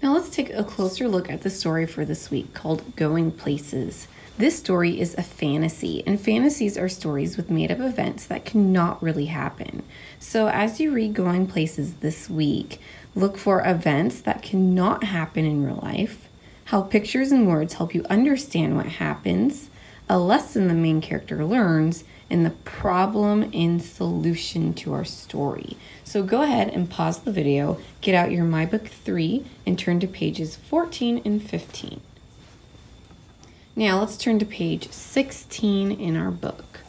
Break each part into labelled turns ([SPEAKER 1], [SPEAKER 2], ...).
[SPEAKER 1] Now let's take a closer look at the story for this week called Going Places. This story is a fantasy, and fantasies are stories with made-up events that cannot really happen. So as you read Going Places this week, look for events that cannot happen in real life, how pictures and words help you understand what happens, a lesson the main character learns, and the problem and solution to our story. So go ahead and pause the video, get out your My Book 3, and turn to pages 14 and 15. Now let's turn to page 16 in our book.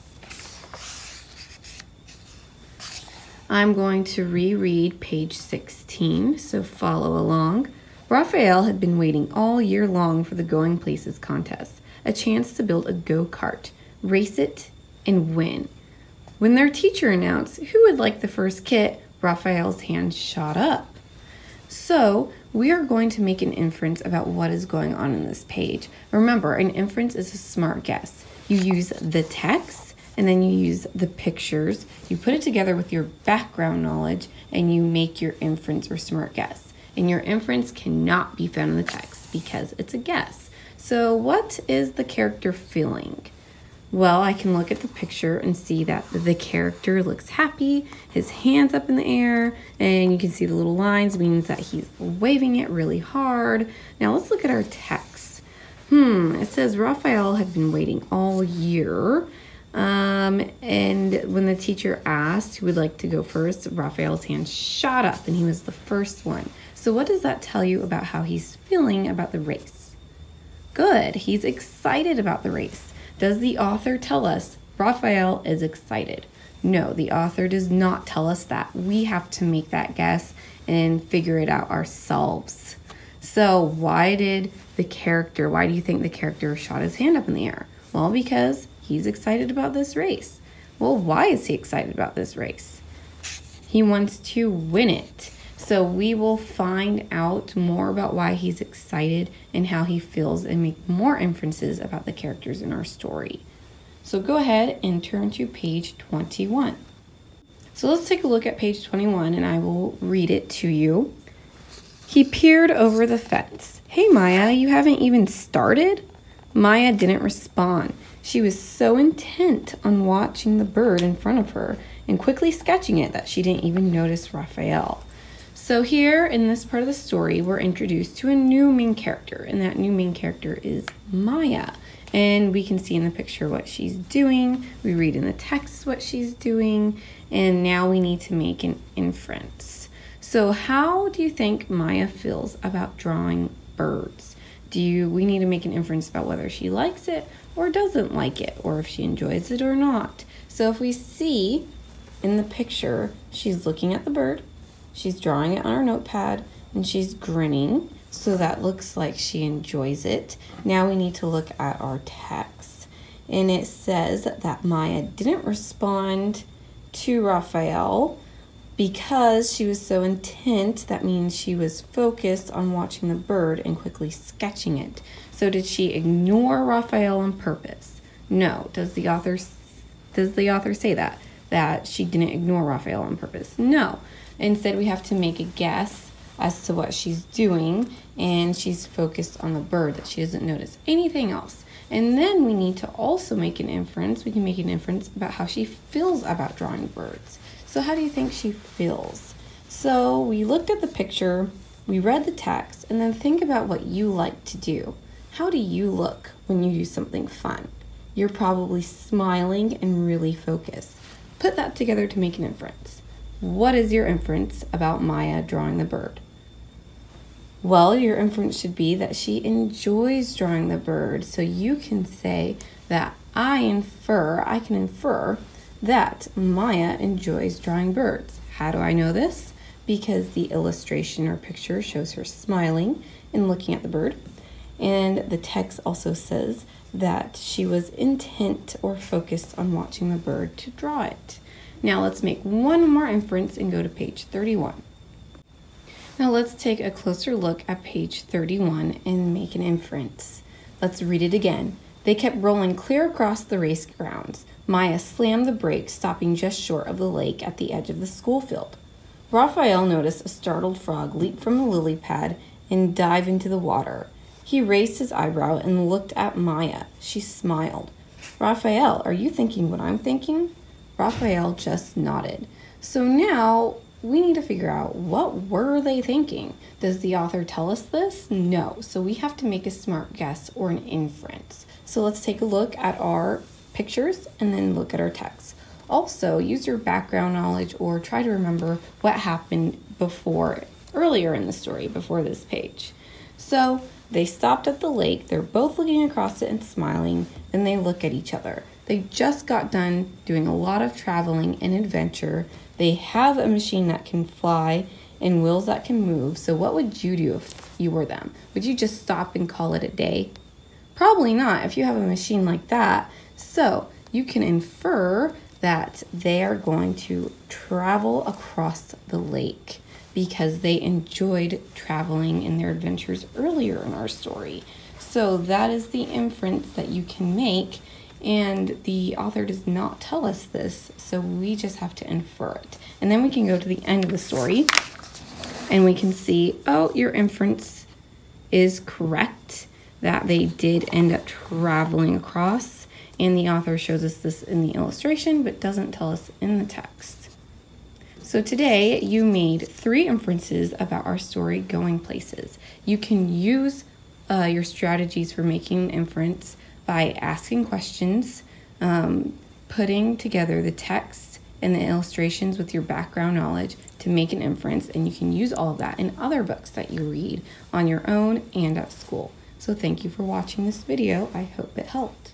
[SPEAKER 1] I'm going to reread page 16, so follow along. Raphael had been waiting all year long for the Going Places contest, a chance to build a go-kart, race it, and win. When their teacher announced who would like the first kit, Raphael's hand shot up. So we are going to make an inference about what is going on in this page. Remember, an inference is a smart guess. You use the text and then you use the pictures. You put it together with your background knowledge and you make your inference or smart guess. And your inference cannot be found in the text because it's a guess. So what is the character feeling? Well, I can look at the picture and see that the character looks happy, his hand's up in the air, and you can see the little lines, means that he's waving it really hard. Now let's look at our text. It says Raphael had been waiting all year, and when the teacher asked who would like to go first, Raphael's hand shot up and he was the first one. So what does that tell you about how he's feeling about the race? Good, he's excited about the race. Does the author tell us Raphael is excited? No, the author does not tell us that. We have to make that guess and figure it out ourselves. So why do you think the character shot his hand up in the air? Well, because he's excited about this race. Well, why is he excited about this race? He wants to win it. So we will find out more about why he's excited and how he feels and make more inferences about the characters in our story. So go ahead and turn to page 21. So let's take a look at page 21 and I will read it to you. He peered over the fence. Hey Maya, you haven't even started? Maya didn't respond. She was so intent on watching the bird in front of her and quickly sketching it that she didn't even notice Raphael. So here in this part of the story, we're introduced to a new main character, and that new main character is Maya. And we can see in the picture what she's doing. We read in the text what she's doing, and now we need to make an inference. So how do you think Maya feels about drawing birds? We need to make an inference about whether she likes it or doesn't like it, or if she enjoys it or not. So if we see in the picture, she's looking at the bird, she's drawing it on her notepad, and she's grinning, so that looks like she enjoys it. Now we need to look at our text, and it says that Maya didn't respond to Raphael because she was so intent. That means she was focused on watching the bird and quickly sketching it. So did she ignore Raphael on purpose? No. Does the author say that she didn't ignore Raphael on purpose? No. Instead, we have to make a guess as to what she's doing, and she's focused on the bird, that she doesn't notice anything else. And then we need to also make an inference. We can make an inference about how she feels about drawing birds. So how do you think she feels? So we looked at the picture, we read the text, and then think about what you like to do. How do you look when you do something fun? You're probably smiling and really focused. Put that together to make an inference. What is your inference about Maya drawing the bird? Well, your inference should be that she enjoys drawing the bird. So you can say that I can infer that Maya enjoys drawing birds. How do I know this? Because the illustration or picture shows her smiling and looking at the bird. And the text also says that she was intent or focused on watching the bird to draw it. Now let's make one more inference and go to page 31. Now let's take a closer look at page 31 and make an inference. Let's read it again. They kept rolling clear across the race grounds. Maya slammed the brakes, stopping just short of the lake at the edge of the school field. Raphael noticed a startled frog leap from the lily pad and dive into the water. He raised his eyebrow and looked at Maya. She smiled. Raphael, are you thinking what I'm thinking? Raphael just nodded. So now we need to figure out, what were they thinking? Does the author tell us this? No. So we have to make a smart guess or an inference. So let's take a look at our pictures and then look at our text. Also, use your background knowledge or try to remember what happened earlier in the story, before this page. So they stopped at the lake. They're both looking across it and smiling. Then they look at each other. They just got done doing a lot of traveling and adventure. They have a machine that can fly and wheels that can move. So what would you do if you were them? Would you just stop and call it a day? Probably not if you have a machine like that. So you can infer that they are going to travel across the lake because they enjoyed traveling in their adventures earlier in our story. So that is the inference that you can make. And the author does not tell us this, so we just have to infer it. And then we can go to the end of the story and we can see, oh, your inference is correct, that they did end up traveling across. And the author shows us this in the illustration, but doesn't tell us in the text. So today you made 3 inferences about our story going places. You can use your strategies for making an inference by asking questions, putting together the text and the illustrations with your background knowledge to make an inference, and you can use all of that in other books that you read on your own and at school. So thank you for watching this video. I hope it helped.